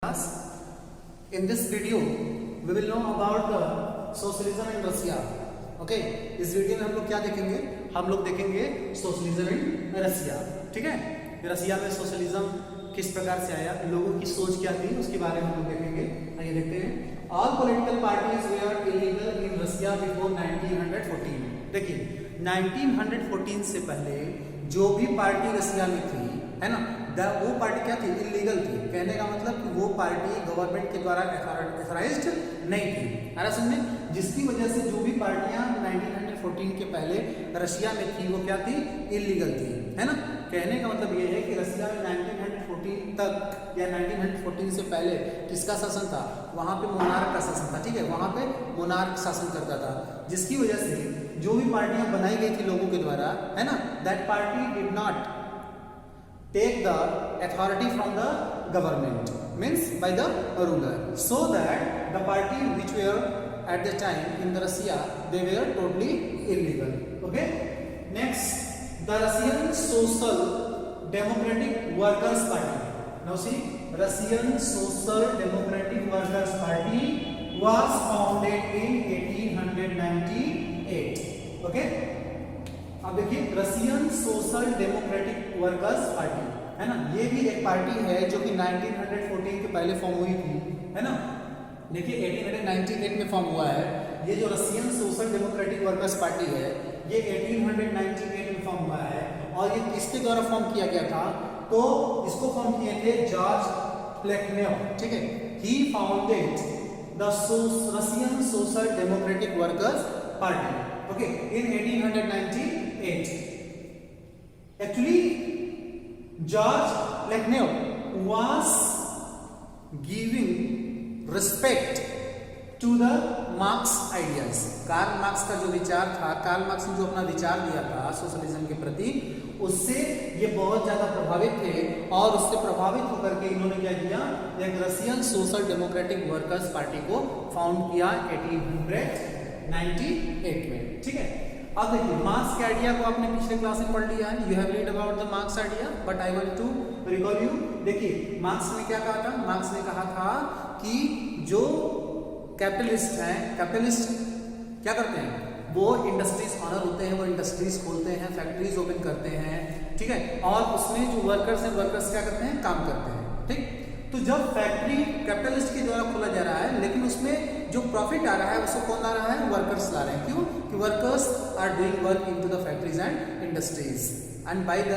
class. In this video, we will know about the socialism in Russia. Okay? इस video में हम लोग क्या देखेंगे? हम लोग देखेंगे सोशलिज्म इन रसिया. ठीक है? रसिया में सोशलिज्म किस प्रकार से आया, लोगों की सोच क्या थी, उसके बारे में हम लोग देखेंगे. आइए देखते हैं. All political parties were illegal in Russia before 1914. देखिए 1914 से पहले जो भी पार्टी रसिया में थी, है ना, वो पार्टी क्या थी? इलीगल थी. कहने का मतलब कि वो पार्टी गवर्नमेंट के द्वारा ऑथराइज्ड नहीं थी. है ना समझे? जिसकी वजह से जो भी पार्टियां 1914 के पहले रशिया में थी वो क्या थी? इलीगल थी. है ना? कहने का मतलब ये है कि रसिया में 1914 तक या 1914 से पहले किसका शासन था? वहां पे मोनार्क का शासन था. ठीक है, वहां पे मोनार्क शासन करता था, जिसकी वजह से जो भी पार्टियां बनाई गई थी लोगों के द्वारा, है ना, that party did not take the authority from the government, means by the ruler, so that the party which were at the time in the Russia, they were totally illegal. Okay, next, the Russian Social Democratic Workers Party. Now see, Russian Social Democratic Workers Party was founded in 1898. Okay, अब देखिए Russian social democratic workers party, है ना, ये भी एक party है जो कि 1914 के पहले फॉर्म हुई थी. है ना, देखिए 1898 में फॉर्म हुआ है. ये जो Russian social democratic workers party है ये 1898 में फॉर्म हुआ है. और ये किसके द्वारा फॉर्म किया गया था? तो इसको फॉर्म किए थे जॉर्ज प्लेखनेव. ठीक है, he founded the Russian social democratic workers Party. Okay, in 1898. Actually, George Plekhanov was giving respect to the Marx ideas. Karl Marx का जो विचार था, कार्ल मार्क्स ने जो अपना विचार दिया था सोशलिज्म के प्रति, उससे ये बहुत ज्यादा प्रभावित थे. और उससे प्रभावित होकर के इन्होंने क्या किया? एक Russian social democratic workers party को फाउंड किया 1898 में. ठीक है, अब देखिए मार्क्स के आइडिया को आपने पिछले क्लास में पढ़ लिया है. You have read about the Marx idea, but I want to recall you. देखिए मार्क्स ने क्या कहा था? मार्क्स ने कहा था कि जो कैपिटलिस्ट हैं, कैपिटलिस्ट क्या करते हैं? वो इंडस्ट्रीज ऑनर होते हैं, वो इंडस्ट्रीज खोलते हैं, फैक्ट्रीज ओपन करते हैं. ठीक है, और उसमें जो वर्कर्स हैं, वर्कर्स क्या करते हैं? काम करते हैं. ठीक, तो जब फैक्ट्री कैपिटलिस्ट के द्वारा खोला जा रहा है, लेकिन उसमें जो प्रॉफिट आ रहा है उसको कौन ला रहा है? वर्कर्स ला रहे हैं. क्यों? कि workers are doing work into the factories and industries, and by the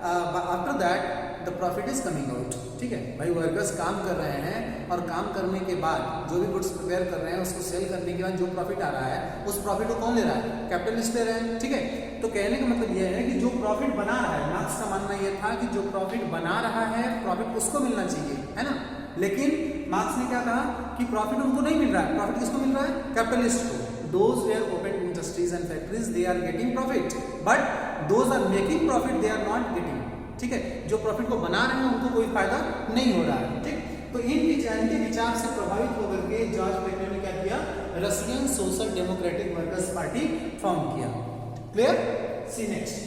after that the profit is coming out. ठीक है भाई, वर्कर्स काम कर रहे हैं और काम करने के बाद जो भी गुड्स प्रिपेयर कर रहे हैं उसको सेल करने के बाद जो प्रॉफिट आ रहा है, उस प्रॉफिट को कौन ले रहा है? कैपिटलिस्ट ले रहे हैं. ठीक है, तो कहने का मतलब यह है कि जो प्रॉफिट बना रहा है, मार्क्स का मानना यह था कि जो प्रॉफिट बना रहा है, प्रॉफिट उसको मिलना चाहिए. है ना, लेकिन मार्क्स ने क्या कहा कि प्रॉफिट उनको नहीं मिल रहा है. प्रॉफिट किसको मिल रहा है? कैपिटलिस्ट को. Those were open industries and factories, they are getting profit, but those are making profit, they are not getting. ठीक है, जो प्रॉफिट को बना रहे हैं उनको कोई फायदा नहीं हो रहा है. ठीक, तो इनके विचार से प्रभावित होकर के जॉर्ज प्लेखनेव ने क्या किया? Russian social democratic workers party form किया. Clear? See next,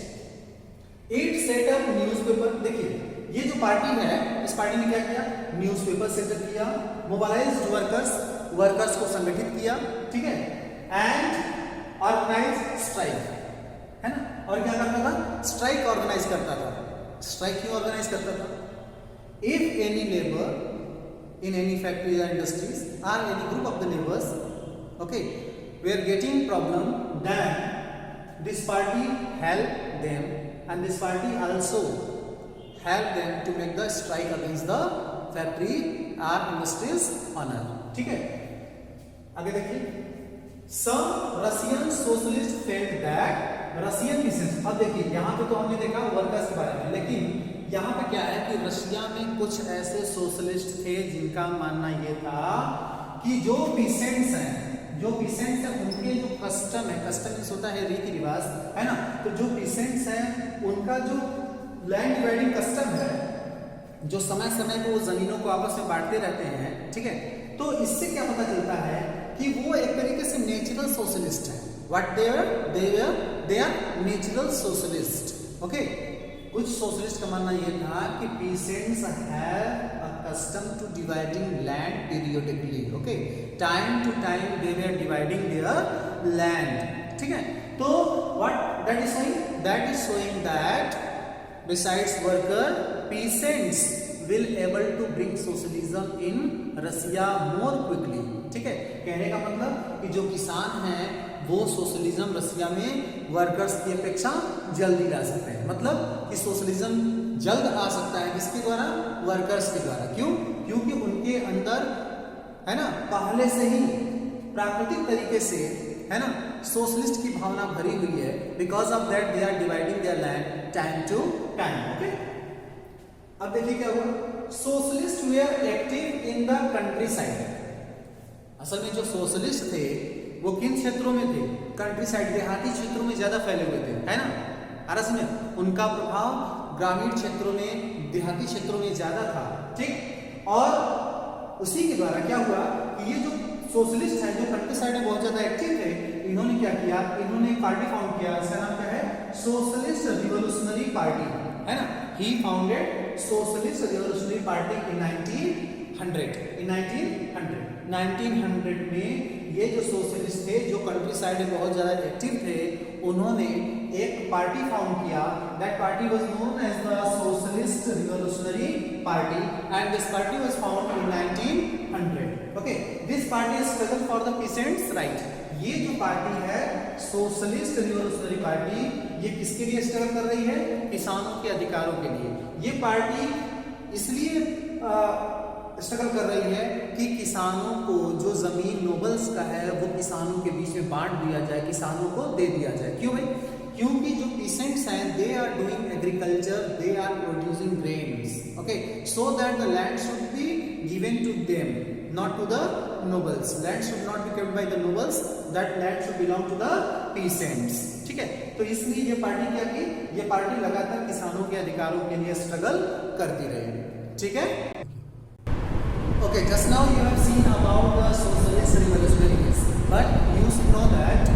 it set up newspaper. देखिए ये जो पार्टी है, इस पार्टी ने क्या किया? न्यूज़पेपर सेटअप किया, मोबाइलाइज्ड वर्कर्स को संगठित किया. ठीक है, एंड ऑर्गेनाइज स्ट्राइक. है ना, और क्या करता था? स्ट्राइक ऑर्गेनाइज करता था. स्ट्राइक क्यों ऑर्गेनाइज करता था? If any labour in any factory या industries or any group of the labours, okay, we are getting problem, then this party help them and this party also help them to make the strike against the factory or industries owner. ठीक है, आगे देखिए, some Russian socialists felt that Russian missions. अब देखिए यहाँ पे तो हमने देखा वर्कर्स के बारे में, लेकिन यहाँ पे क्या है कि रशिया में कुछ ऐसे सोशलिस्ट थे जिनका मानना ये था कि जो पीसेंट्स हैं, उनके जो कस्टम है, कस्टम होता है रीति रिवाज, है ना, तो जो पीसेंट्स हैं उनका जो लैंड डिवाइडिंग कस्टम है, जो समय समय को जमीनों को आपस में बांटते रहते हैं. ठीक है, तो इससे क्या पता चलता है कि वो एक तरीके से नेचुरल सोशलिस्ट है. What they are natural socialist. Okay, कुछ सोशलिस्ट का मानना यह था कि peasants have a accustomed to dividing land periodically. Okay, time to time they were dividing their land. ठीक है, तो what that is showing? That is showing that besides worker, peasants will able to bring socialism in Russia more quickly. ठीक है, कहने का मतलब कि जो किसान हैं वो सोशलिज्म रशिया में वर्कर्स की अपेक्षा जल्दी ला सकते हैं, मतलब कि सोशलिज्म जल्द आ सकता है किसके द्वारा, वर्कर्स के द्वारा। क्यों? क्योंकि उनके अंदर है ना पहले से ही प्राकृतिक तरीके से है ना सोशलिस्ट की भावना भरी हुई है। Because of that they are dividing their land time to time. Okay, अब देखिए क्या हुआ, socialist were active in the countryside. असल में जो सोशलिस्ट थे वो किन क्षेत्रों में थे, कंट्री साइड, देहाती क्षेत्रों में ज्यादा फैले हुए थे, है ना। अरे सुनिए, उनका प्रभाव ग्रामीण क्षेत्रों में, देहाती क्षेत्रों में ज्यादा था। ठीक, और उसी के द्वारा क्या हुआ कि ये जो सोशलिस्ट है जो कंट्री साइड में बहुत ज्यादा एक्टिव थे, इन्होंने क्या किया, इन्होंने एक पार्टी फाउंड किया, इसका नाम क्या है, सोशलिस्ट रिवोल्यूशनरी पार्टी, है ना। He founded socialist revolutionary party in 1900 में। ये जो सोशलिस्ट थे जो कंट्री साइड में बहुत ज्यादा एक्टिव थे, उन्होंने एक पार्टी फाउंड किया। That party was known as the socialist revolutionary party and this party was found in 1900। Okay, this party struggle for the peasants right. ये जो पार्टी है सोशलिस्ट रिवोल्यूशनरी पार्टी, ये किसके लिए स्ट्रगल कर रही है, किसानों के अधिकारों के लिए। ये पार्टी इसलिए स्ट्रगल कर रही है कि किसानों को जो जमीन नोबल्स का है वो किसानों के बीच में बांट दिया जाए, किसानों को दे दिया जाए। क्यों भाई? क्योंकि जो पीसेंट्स हैं they are doing agriculture, they are producing grains, okay, so that the land should be given to them, not to the nobles. Land should not be kept by the nobles, that land should belong to the peasants. ठीक है, तो इसलिए ये party क्या की, ये party लगातार किसानों के अधिकारों के लिए स्ट्रगल करती रही। ठीक है, okay, just now you have seen about the socialist revolutionaries, but you should know that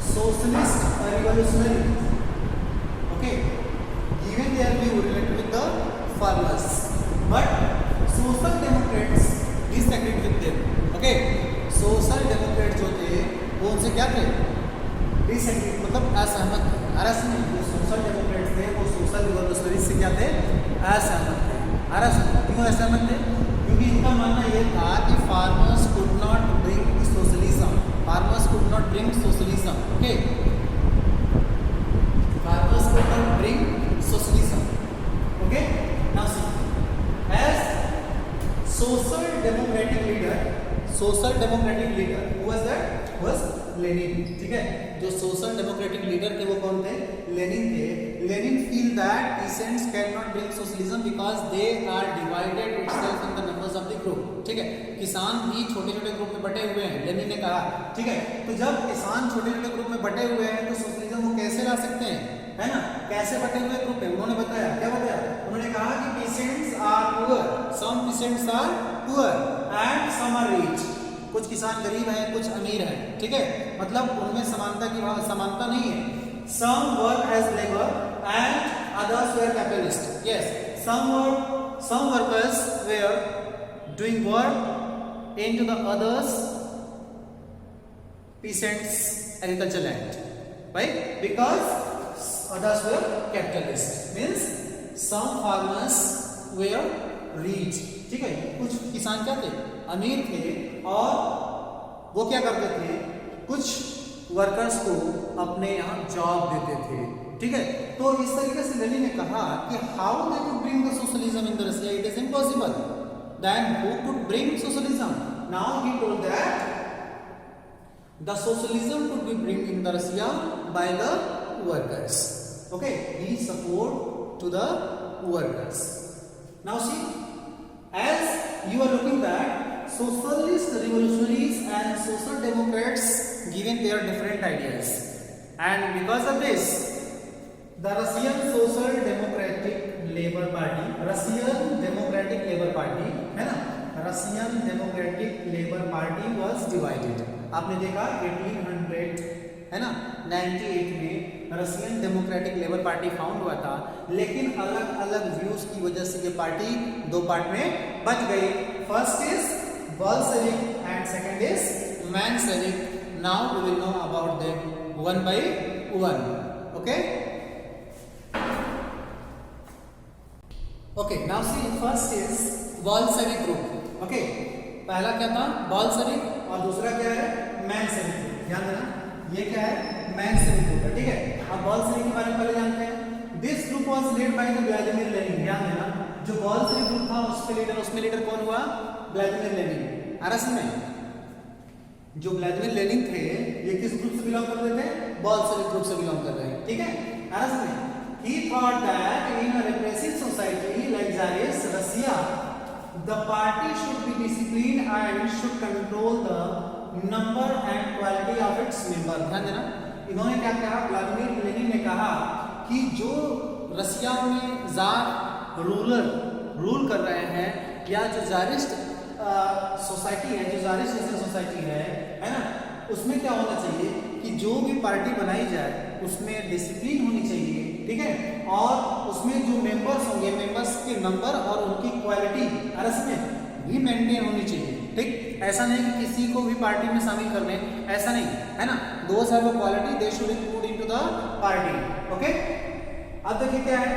socialist revolutionaries, okay, given their view related with the farmers, but social democrats disagreed with them. Okay, social democrats जो थे वो उनसे क्या थे, disagreed, मतलब असहमत थे। अरस में जो सोशल डेमोक्रेट्स थे वो सोशल रिवोल्यूशनरीज से क्या थे, असहमत थे। अरस क्यों असहमत थे? क्योंकि इनका मानना यह था कि farmers could not bring socialism, farmers could not bring socialism, okay, farmers could not bring socialism, okay. Now see, as social democratic leader who was that, was Lenin. ठीक है, जो सोशल डेमोक्रेटिक लीडर थे वो कौन थे, Lenin थे। Lenin feel that peasants can not bring socialism because they are divided itself in the members of the group. ठीक है, किसान भी छोटे छोटे ग्रुप में बटे हुए हैं, लेनिन ने कहा। ठीक है, तो जब किसान छोटे छोटे ग्रुप में बटे हुए हैं तो सोशलिज्म वो कैसे ला सकते हैं, है ना। कैसे बटे हुए ग्रुप है, उन्होंने बताया, क्या बताया, उन्होंने कहा कि peasants are poor, some peasants are poor and some are rich. कुछ किसान गरीब हैं, कुछ अमीर हैं। ठीक है, मतलब उनमें समानता नहीं है। Some work as labor and others were capitalist. Yes, some workers were doing work into the others peasants agriculture land, right? Because others were capitalist. Means some farmers were rich. ठीक है, कुछ किसान क्या थे, अमीर थे, और वो क्या करते थे, कुछ वर्कर्स को अपने यहाँ जॉब देते थे। ठीक है, तो इस तरीके से लेनिन ने कहा कि how they could bring the socialism in the Russia, it is impossible, then who could bring socialism. Now he told that the socialism could be bring in the Russia by the workers. Okay, he support to the workers. Now see, as you are looking that socialist revolutionaries and social democrats given their different ideas, and because of this the Russian Social Democratic Labour Party, Russian Democratic Labour Party है ना, Russian Democratic Labour Party was divided। आपने देखा 1800 है ना 98 में Russian democratic labour party found हुआ था, लेकिन अलग अलग व्यूज की वजह से ये पार्टी दो पार्ट में बच गई। First is Bolshevik and second is Menshevik. Now we will know about them one by one. Okay okay, now see first is Bolshevik group. Okay, पहला क्या था? बोल्शेविक, और दूसरा क्या है? Menshevik group. ध्यान देना, ये क्या है? मेंशेविक ग्रुप है, ठीक है। अब बोल्शेविक के बारे में पहले जानते हैं। This group was led by the Vladimir Lenin. ध्यान देना, जो बोल्शेविक ग्रुप था उसमें लीडर कौन हुआ? Vladimir Lenin. आ रहा समझ में? जो व्लादिमीर लेनिन थे ये किस ग्रुप से बिलोंग करते थे? बोल्शेविक ग्रुप से बिलोंग कर रहे हैं, ठीक है। आ रहा समझ में? He thought that in a repressive society like Tsarist Russia, the party should be disciplined and should control the number and quality of its member। ध्यान देना, इन्होंने क्या कहा? व्लादिमीर लेनिन ने कहा कि जो रसिया में जार रूल कर रहे हैं, या जो जारिस्ट सोसाइटी है, जो जारिस्ट सोसाइटी है ना, उसमें क्या होना चाहिए कि जो भी पार्टी बनाई जाए उसमें डिसिप्लिन होनी चाहिए, ठीक है। और उसमें जो मेंबर्स होंगे, मेंबर्स के नंबर और उनकी क्वालिटी में भी मेंटेन होनी चाहिए, ठीक। ऐसा नहीं कि किसी को भी पार्टी में शामिल कर लें, ऐसा नहीं है ना। Those have a quality, they should be put into the party. Okay, अब देखिए क्या है?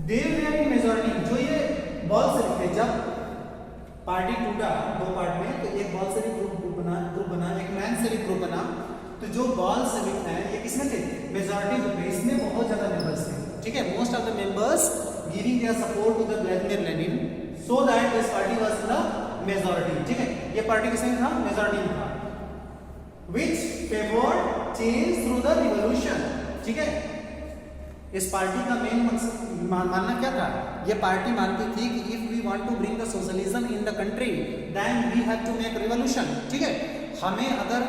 दे वर इन मेजॉरिटी। जो ये बोल्शेविक थे, जब पार्टी टूटा दो पार्ट में, तो एक बोल्शेविक ग्रुप बना, एक मेंशेविक ग्रुप बना। तो जो बोल्शेविक है ये किसमें थे? मेजॉरिटी ग्रुप में। इसमें बहुत ज्यादा मेंबर्स थे, ठीक है। Most of the members giving their support to the Vladimir Lenin so that this party was in the majority, ठीक है। ये पार्टी किसमें था? मेजॉरिटी में था। Which favoured change through the revolution, ठीक है। इस पार्टी का मेन मकसद मानना क्या था? ये पार्टी मानती थी कि if we want to bring the socialism in the country then we have to make revolution, ठीक है। हमें अगर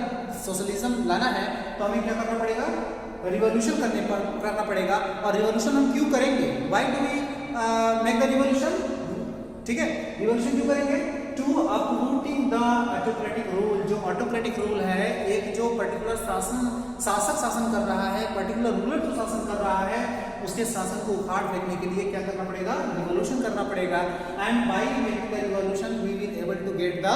सोशलिज्म लाना है तो हमें क्या करना पड़ेगा? रिवॉल्यूशन करना पड़ेगा। और रिवॉल्यूशन हम क्यों करेंगे? Why do we make the revolution, ठीक है। रिवॉल्यूशन क्यों करेंगे? To uprooting the autocratic rule. जो ऑटोक्रेटिक रूल है, एक जो पर्टिकुलर शासक शासन कर रहा है, पर्टिकुलर रूलर जो शासन कर रहा है, उसके शासन को उखाड़ फेंकने के लिए क्या करना पड़ेगा? रिवॉल्यूशन करना पड़ेगा। And by making the revolution we will able to get the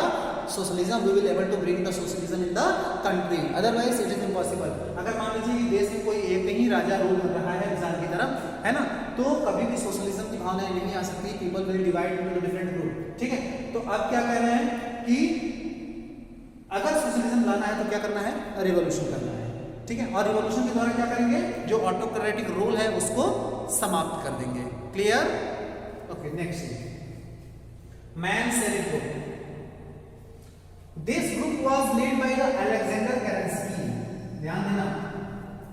socialism, we will able to bring the socialism in the country, otherwise it is impossible. अगर मान लीजिए देश में कोई एक ही राजा रूल कर रहा है इंसान की तरफ, है ना, तो कभी भी सोशलिज्म की भावना नहीं आ सकती। People will divide into different group, ठीक है। तो अब क्या कह रहे हैं कि अगर सोशलिज्म लाना है तो क्या करना है? रिवॉल्यूशन करना है, ठीक है। और रिवॉल्यूशन के द्वारा क्या करेंगे? जो ऑटोक्रेटिक रूल है उसको समाप्त कर देंगे। Clear? Okay, next Menshevik group. This group was led by the Alexander Kerensky. ध्यान देना,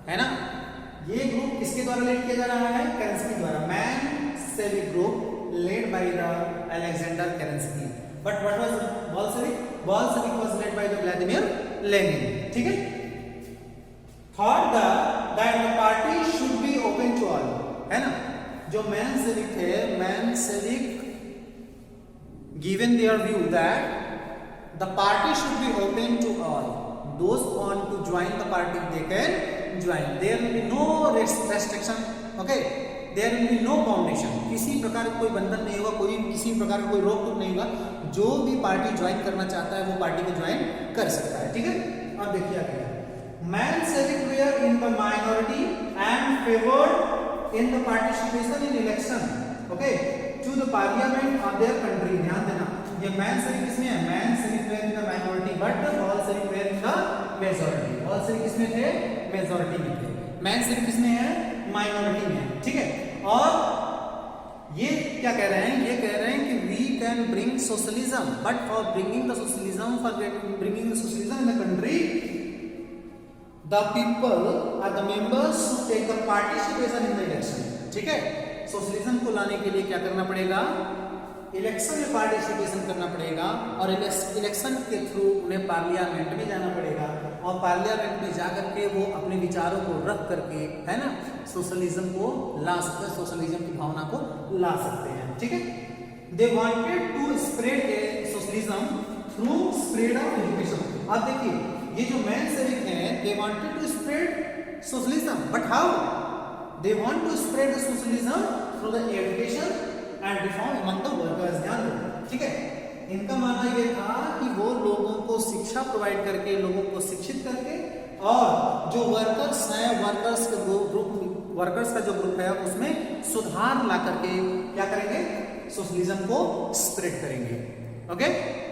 है ना। ये ग्रुप किसके द्वारा लीड किया जा रहा है? केरेंस्की द्वारा। Menshevik group led by the Alexander Kerensky. But what was Bolshevik? Bolshevik was led by the Vladimir Lenin, ठीक है। Thought that the party should be open to all, है ना। जो मेंशेविक थे, Menshevik given their view that the party should be open to all. Those who want to join the party, they can join. There will be no restriction, okay? There will be no foundation. किसी प्रकार का कोई बंधन नहीं होगा, कोई किसी प्रकार का कोई रोक टोक नहीं होगा। जो भी पार्टी ज्वाइन करना चाहता है वो पार्टी में ज्वाइन कर सकता है, ठीक है। अब देखिए आगे, Menshevik were in the minority and favoured in the participation in election, okay, to the parliament of their country. ध्यान देना, ये मेंशेविक किसमें है? Menshevik were in the minority but Bolshevik were in the majority. Bolshevik किसमें थे? Majority में थे। Menshevik किसमें है? माइनॉरिटी में, ठीक है। और ये क्या कह रहे हैं? ये कह रहे हैं कि we can bring socialism, but for bringing the socialism, for bringing the socialism in the country, the people are the members who take the participation in the election, ठीक है। सोशलिज्म को लाने के लिए क्या करना पड़ेगा? इलेक्शन में पार्टिसिपेशन करना पड़ेगा, और इलेक्शन के थ्रू उन्हें पार्लियामेंट में जाना पड़ेगा, और पार्लियामेंट में जाकर के वो अपने विचारों को रख करके, है ना, सोशलिज्म को ला सकते हैं, सोशलिज्म की भावना को ला सकते हैं, ठीक है। They wanted to spread socialism through spread of education. अब देखिए, ये जो मेंशेविक हैं, they wanted to spread socialism, but how? They want to spread the socialism through the education and reform among the workers. ध्यान दो, ठीक है। इनका मानना ये था कि वो लोगों को शिक्षा प्रोवाइड करके, लोगों को शिक्षित करके, और जो वर्कर्स हैं, वर्कर्स का जो ग्रुप है उसमें सुधार ला करके क्या करेंगे? सोशलिज्म को स्प्रेड करेंगे। ओके।